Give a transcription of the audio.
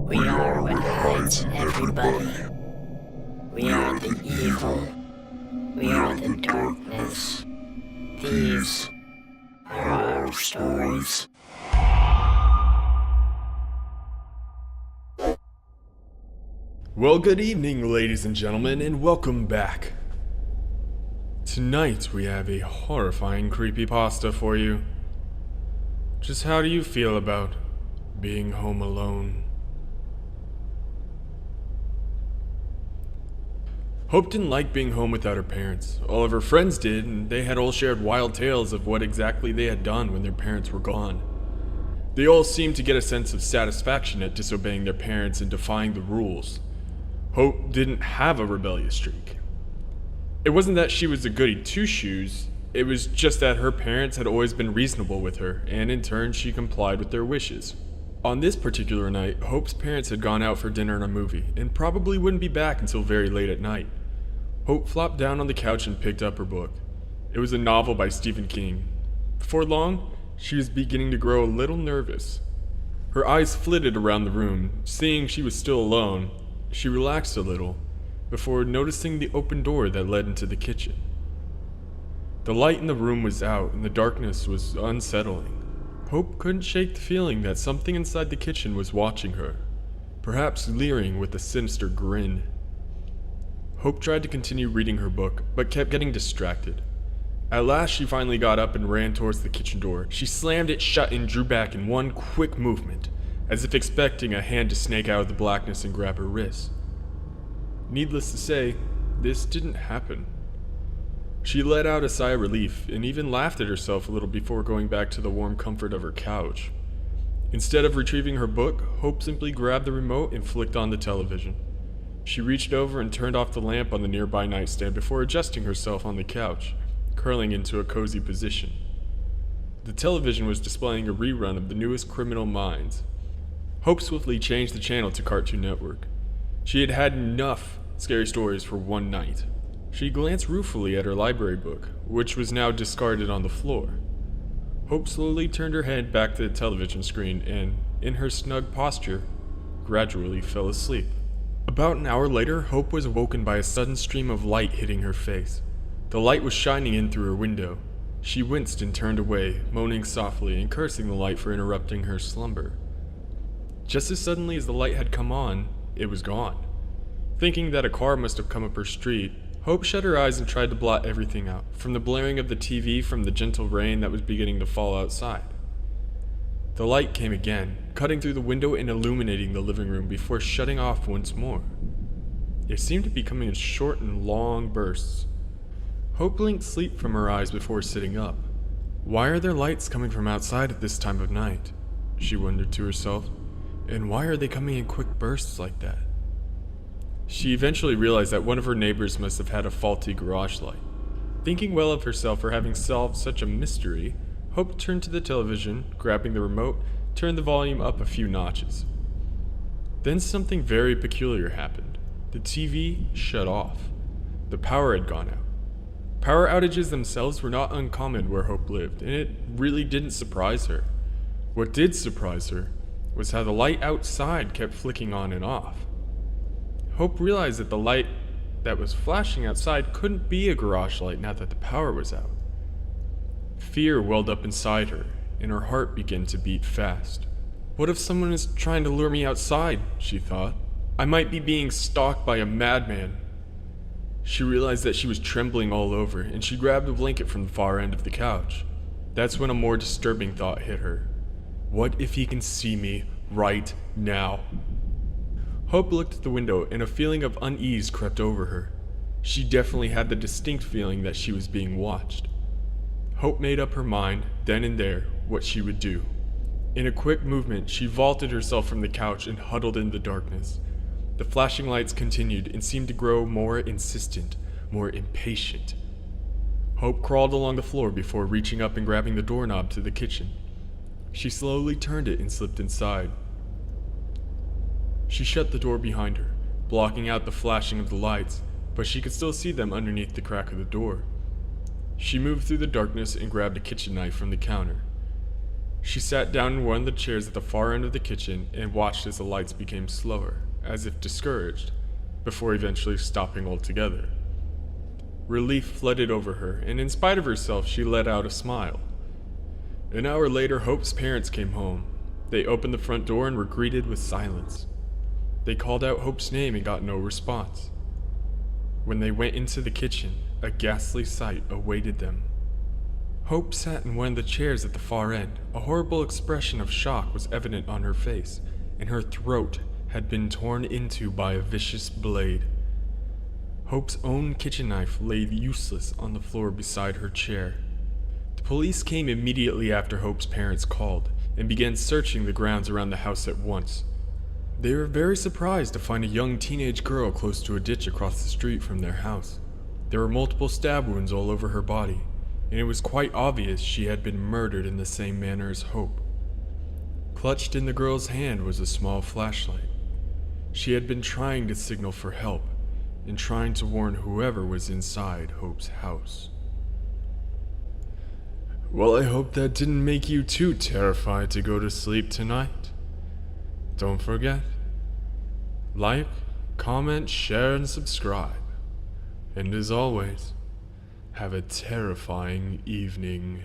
We are what hides everybody. We are the evil. We are the darkness. These are our stories. Well, good evening, ladies and gentlemen, and welcome back. Tonight we have a horrifying creepypasta for you. Just how do you feel about being home alone? Hope didn't like being home without her parents. All of her friends did, and they had all shared wild tales of what exactly they had done when their parents were gone. They all seemed to get a sense of satisfaction at disobeying their parents and defying the rules. Hope didn't have a rebellious streak. It wasn't that she was a goody two-shoes, it was just that her parents had always been reasonable with her, and in turn she complied with their wishes. On this particular night, Hope's parents had gone out for dinner and a movie, and probably wouldn't be back until very late at night. Hope flopped down on the couch and picked up her book. It was a novel by Stephen King. Before long, she was beginning to grow a little nervous. Her eyes flitted around the room. Seeing she was still alone, she relaxed a little, before noticing the open door that led into the kitchen. The light in the room was out, and the darkness was unsettling. Hope couldn't shake the feeling that something inside the kitchen was watching her, perhaps leering with a sinister grin. Hope tried to continue reading her book, but kept getting distracted. At last, she finally got up and ran towards the kitchen door. She slammed it shut and drew back in one quick movement, as if expecting a hand to snake out of the blackness and grab her wrist. Needless to say, this didn't happen. She let out a sigh of relief and even laughed at herself a little before going back to the warm comfort of her couch. Instead of retrieving her book, Hope simply grabbed the remote and flicked on the television. She reached over and turned off the lamp on the nearby nightstand before adjusting herself on the couch, curling into a cozy position. The television was displaying a rerun of the newest Criminal Minds. Hope swiftly changed the channel to Cartoon Network. She had had enough scary stories for one night. She glanced ruefully at her library book, which was now discarded on the floor. Hope slowly turned her head back to the television screen and, in her snug posture, gradually fell asleep. About an hour later, Hope was awoken by a sudden stream of light hitting her face. The light was shining in through her window. She winced and turned away, moaning softly and cursing the light for interrupting her slumber. Just as suddenly as the light had come on, it was gone. Thinking that a car must have come up her street, Hope shut her eyes and tried to blot everything out, from the blaring of the TV from the gentle rain that was beginning to fall outside. The light came again, cutting through the window and illuminating the living room before shutting off once more. It seemed to be coming in short and long bursts. Hope blinked sleep from her eyes before sitting up. Why are there lights coming from outside at this time of night? She wondered to herself. And why are they coming in quick bursts like that? She eventually realized that one of her neighbors must have had a faulty garage light. Thinking well of herself for having solved such a mystery, Hope turned to the television, grabbing the remote, turned the volume up a few notches. Then something very peculiar happened. The TV shut off. The power had gone out. Power outages themselves were not uncommon where Hope lived, and it really didn't surprise her. What did surprise her was how the light outside kept flicking on and off. Hope realized that the light that was flashing outside couldn't be a garage light now that the power was out. Fear welled up inside her, and her heart began to beat fast. What if someone is trying to lure me outside, she thought. I might be being stalked by a madman. She realized that she was trembling all over, and she grabbed a blanket from the far end of the couch. That's when a more disturbing thought hit her. What if he can see me right now? Hope looked at the window, and a feeling of unease crept over her. She definitely had the distinct feeling that she was being watched. Hope made up her mind, then and there, what she would do. In a quick movement, she vaulted herself from the couch and huddled in the darkness. The flashing lights continued and seemed to grow more insistent, more impatient. Hope crawled along the floor before reaching up and grabbing the doorknob to the kitchen. She slowly turned it and slipped inside. She shut the door behind her, blocking out the flashing of the lights, but she could still see them underneath the crack of the door. She moved through the darkness and grabbed a kitchen knife from the counter. She sat down in one of the chairs at the far end of the kitchen and watched as the lights became slower, as if discouraged, before eventually stopping altogether. Relief flooded over her, and in spite of herself, she let out a smile. An hour later, Hope's parents came home. They opened the front door and were greeted with silence. They called out Hope's name and got no response. When they went into the kitchen, a ghastly sight awaited them. Hope sat in one of the chairs at the far end. A horrible expression of shock was evident on her face, and her throat had been torn into by a vicious blade. Hope's own kitchen knife lay useless on the floor beside her chair. The police came immediately after Hope's parents called, and began searching the grounds around the house at once. They were very surprised to find a young teenage girl close to a ditch across the street from their house. There were multiple stab wounds all over her body, and it was quite obvious she had been murdered in the same manner as Hope. Clutched in the girl's hand was a small flashlight. She had been trying to signal for help, and trying to warn whoever was inside Hope's house. Well, I hope that didn't make you too terrified to go to sleep tonight. Don't forget, like, comment, share, and subscribe. And as always, have a terrifying evening.